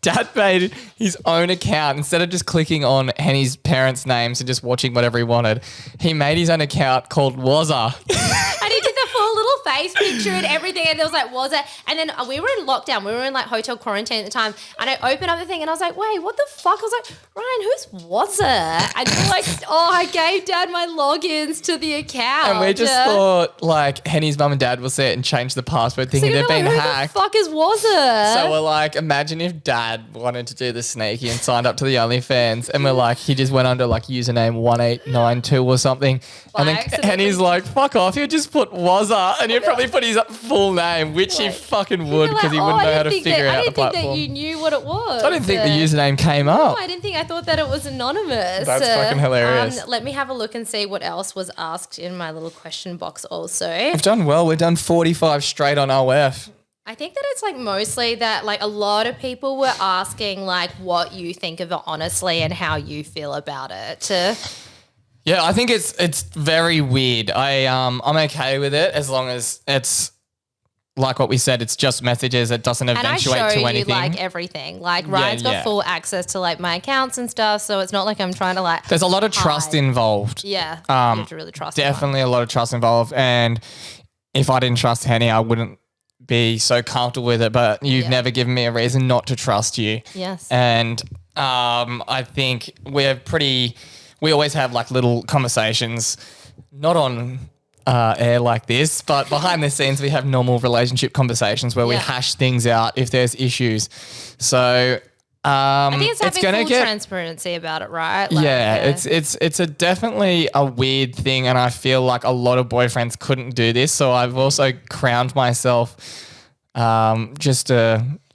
Dad made his own account. Instead of just clicking on Henny's parents' names and just watching whatever he wanted, he made his own account called Wazza. And he did the full little face picture and everything. And it was was it? And then we were in lockdown. We were in hotel quarantine at the time. And I opened up the thing and I was like, wait, what the fuck? I was like, Ryan, who's was it? And you're I gave Dad my logins to the account. And we just thought Henny's mum and dad will see it and change the password thinking they've been hacked. Who the fuck was it? So we're imagine if Dad wanted to do the sneaky and signed up to the OnlyFans and we're he just went under username 1892 or something. And then Henny's fuck off, he'll just put Wazza and he'd probably put his full name, which he fucking would because he wouldn't know how to figure out the platform. I didn't think that you knew what it was. I didn't think the username came up. No, I thought that it was anonymous. That's fucking hilarious. Let me have a look and see what else was asked in my little question box also. We've done well. We've done 45 straight on OF. I think that it's like mostly that like a lot of people were asking like what you think of it honestly and how you feel about it. Yeah, I think it's very weird. I'm okay with it as long as it's like what we said, it's just messages. It doesn't eventuate and I show to you anything. like everything. Like Ryan's got full access to like my accounts and stuff, so it's not like I'm trying to like. There's a lot of trust involved. Yeah, you have to really trust. Definitely a lot of trust involved, and if I didn't trust Henny, I wouldn't be so comfortable with it. But you've never given me a reason not to trust you. Yes, and I think we always have like little conversations, not on air like this, but behind the scenes we have normal relationship conversations where we hash things out if there's issues. So I think it's having full transparency about it, right? Like, it's definitely a weird thing, and I feel like a lot of boyfriends couldn't do this. So I've also crowned myself just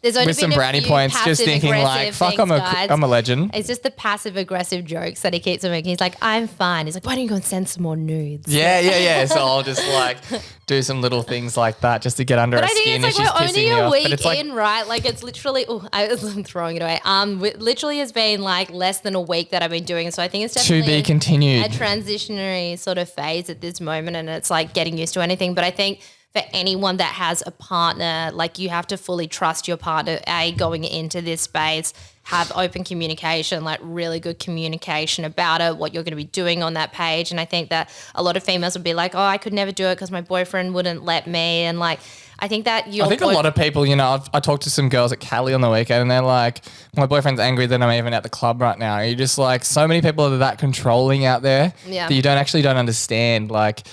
with some brownie points, just thinking like, fuck, I'm a legend. It's just the passive aggressive jokes that he keeps on making. He's like, I'm fine. He's like, why don't you go and send some more nudes? Yeah. So I'll just like do some little things like that just to get under her skin. But I think it's like we're only a week in, right? Like it's literally, I'm throwing it away. It literally has been like less than a week that I've been doing. So I think it's definitely to be continued. A transitionary sort of phase at this moment, and it's like getting used to anything. But I think for anyone that has a partner, like you have to fully trust your partner, going into this space, have open communication, like really good communication about it, what you're going to be doing on that page. And I think that a lot of females would be like, oh, I could never do it because my boyfriend wouldn't let me. And like, I think that I think a lot of people, I talked to some girls at Cali on the weekend and they're like, my boyfriend's angry that I'm even at the club right now. You're just like, so many people are that controlling out there that you don't understand. Like,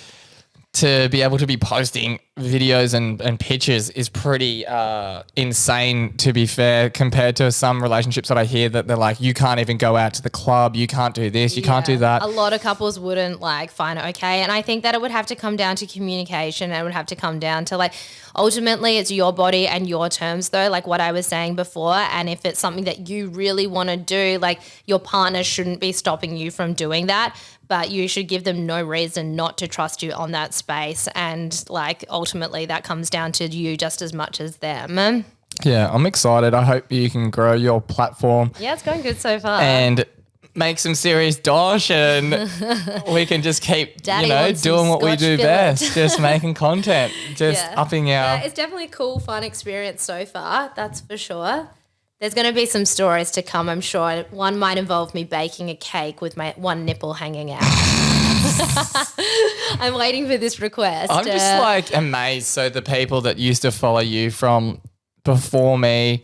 to be able to be posting videos and pictures is pretty insane, to be fair, compared to some relationships that I hear that they're like, you can't even go out to the club, you can't do this, you can't do that. A lot of couples wouldn't like find it okay. And I think that it would have to come down to communication, and it would have to come down to like, ultimately it's your body and your terms though, like what I was saying before. And if it's something that you really want to do, like your partner shouldn't be stopping you from doing that, but you should give them no reason not to trust you on that space. And like ultimately that comes down to you just as much as them. Yeah, I'm excited. I hope you can grow your platform. Yeah, it's going good so far. And make some serious dosh, and we can just keep, doing what we do best, just making content, just upping our... Yeah, it's definitely a cool, fun experience so far, that's for sure. There's going to be some stories to come, I'm sure. One might involve me baking a cake with my one nipple hanging out. I'm waiting for this request. I'm just like amazed. So the people that used to follow you from before me,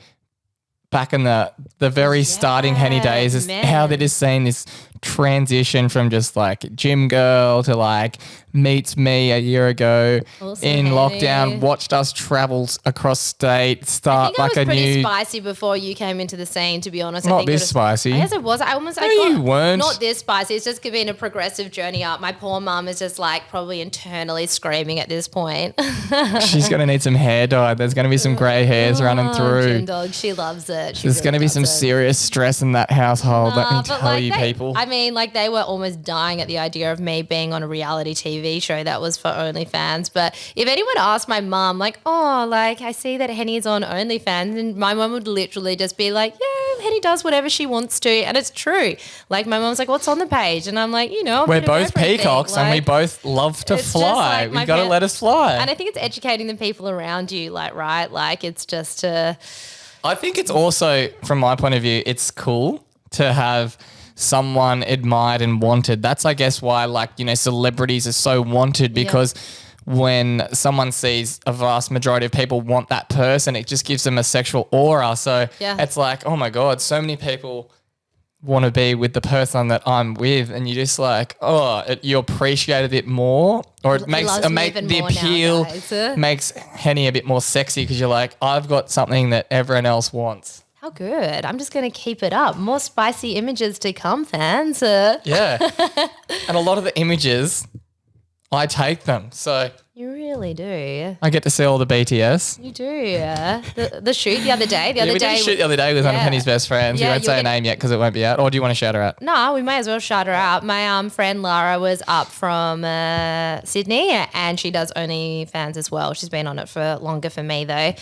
back in the very starting Henny days, is how they're just seeing this transition from just like gym girl to like meets me a year ago in lockdown, watched us travel across state, start like a new... I think I was pretty spicy before you came into the scene, to be honest. Not this spicy. I guess it was. You weren't. Not this spicy. It's just been a progressive journey up. My poor mum is just like probably internally screaming at this point. She's going to need some hair dye. There's going to be some grey hairs running through. Gin dog, she loves it. There's going to be some serious stress in that household, let me tell you, people. I mean, like they were almost dying at the idea of me being on a reality TV show that was for OnlyFans. But if anyone asked my mum, like, oh, like I see that Henny's on OnlyFans, and my mum would literally just be like, yeah, Henny does whatever she wants to. And it's true. Like my mum's like, what's on the page? And I'm like, we're both peacocks, and we both love to fly. We've got to let us fly. And I think it's educating the people around you, like, right? Like it's just I think it's also, from my point of view, it's cool to have someone admired and wanted. That's, I guess, why celebrities are so wanted, because when someone sees a vast majority of people want that person, it just gives them a sexual aura. So it's like, oh my God, so many people want to be with the person that I'm with, and you just like, you appreciate it a bit more, or it makes the appeal makes Henny a bit more sexy, because you're like, I've got something that everyone else wants. How good. I'm just going to keep it up. More spicy images to come, fans. Yeah. And a lot of the images, I take them. So you really? really do. I get to see all the BTS. You do. The shoot the other day. We did a shoot the other day with one of Henny's best friends. Yeah, we won't say her name yet because it won't be out. Or do you want to shout her out? No, we may as well shout her out. My friend Lara was up from Sydney, and she does OnlyFans as well. She's been on it for longer for me though.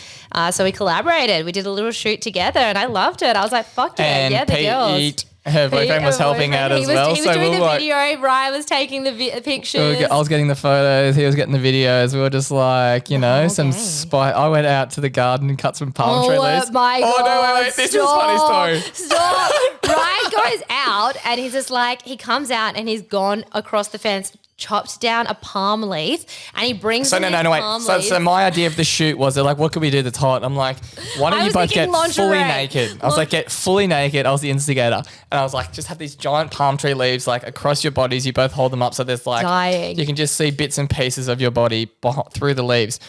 So we collaborated. We did a little shoot together, and I loved it. I was like, "Fuck yeah, And yeah, the girls." Pete, her boyfriend was helping out as well. He was doing the video. Ryan was taking the pictures. I was getting the photos. He was getting the videos. We were just like, some spy. I went out to the garden and cut some palm tree leaves. Oh my God. Oh no, wait. This is a funny story. Stop. Ryan goes out and he's just like, he comes out and he's gone across the fence, chopped down a palm leaf, and he brings wait. So my idea of the shoot was, they're like, what could we do that's hot? I'm like, why don't you both get fully naked? I was like, get fully naked. I was the instigator. And I was like, just have these giant palm tree leaves like across your bodies. You both hold them up so there's like, dying. You can just see bits and pieces of your body through the leaves.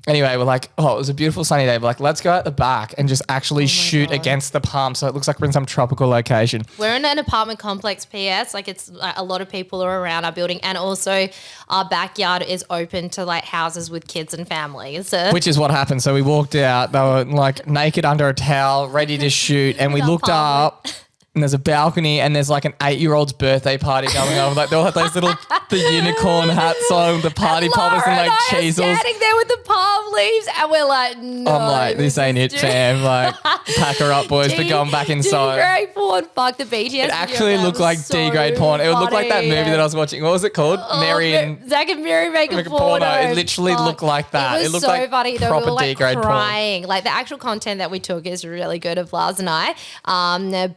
Anyway, we're like, it was a beautiful sunny day. We're like, let's go at the back and just actually shoot against the palm so it looks like we're in some tropical location. We're in an apartment complex, PS. Like, it's like a lot of people are around our building, and also our backyard is open to like houses with kids and families. Which is what happened. So we walked out. They were like naked under a towel, ready to shoot, and we looked up. And there's a balcony, and there's like an 8-year-old's birthday party going on. Like, they all had those little the unicorn hats on, the party poppers and like cheesels. Standing there with the palm leaves, and we're like, no. I'm like, this ain't it, fam. Like, pack her up, boys. We're going back inside. D-grade porn. Fuck the BTS. It actually looked like D-grade porn. It would look like that movie that I was watching. What was it called? Mary and Zach and Mary make a porno. It literally looked like that. It was looked so like funny. proper We were like D-grade crying. porn. Like, the actual content that we took is really good of Lars and I.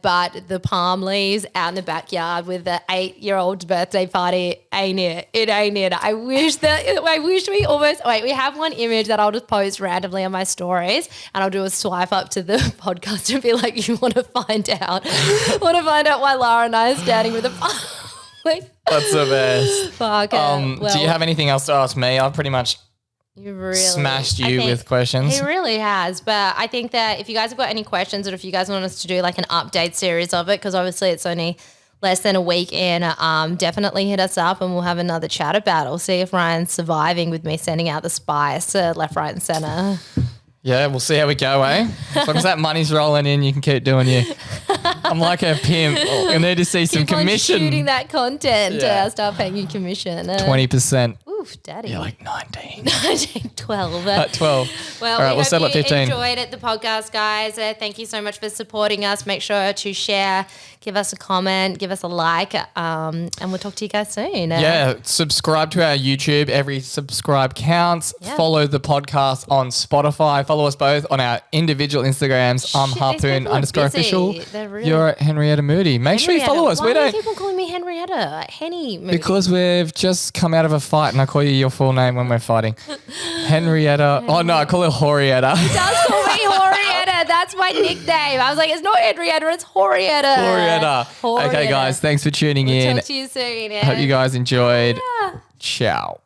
But the palm leaves out in the backyard with the 8-year-old's birthday party ain't it. It ain't it. I wish we have one image that I'll just post randomly on my stories, and I'll do a swipe up to the podcast and be like, you want to find out why Lara and I are standing with a palm leaf. That's the best. Fuck do you have anything else to ask me? I've pretty much smashed you with questions. He really has. But I think that if you guys have got any questions, or if you guys want us to do like an update series of it, because obviously it's only less than a week in, definitely hit us up and we'll have another chat about it. We'll see if Ryan's surviving with me sending out the spice left, right and centre. Yeah, we'll see how we go, eh? As long as that money's rolling in, you can keep doing you. I'm like a pimp. I need to see some commission. Keep on shooting that content. Start paying you commission. 20%. Oof, daddy. You're like 19. 12. At 12. Well, all right, we we'll settle hope at 15. You enjoyed it, the podcast, guys. Thank you so much for supporting us. Make sure to share, give us a comment, give us a like, and we'll talk to you guys soon. Yeah, subscribe to our YouTube. Every subscribe counts. Yeah. Follow the podcast on Spotify. Follow us both on our individual Instagrams. I'm Harpoon_official. You're Henrietta Moody. Make sure you follow us. Why do people calling me Henrietta? Henny Moody. Because we've just come out of a fight, and I call you your full name when we're fighting. Henrietta. Oh no, I call her Horietta. He does call me Horietta. That's my nickname. I was like, it's not Henrietta, it's Horietta. Horietta. Okay, guys, thanks for tuning in. Talk to you soon. Hope you guys enjoyed. Ciao.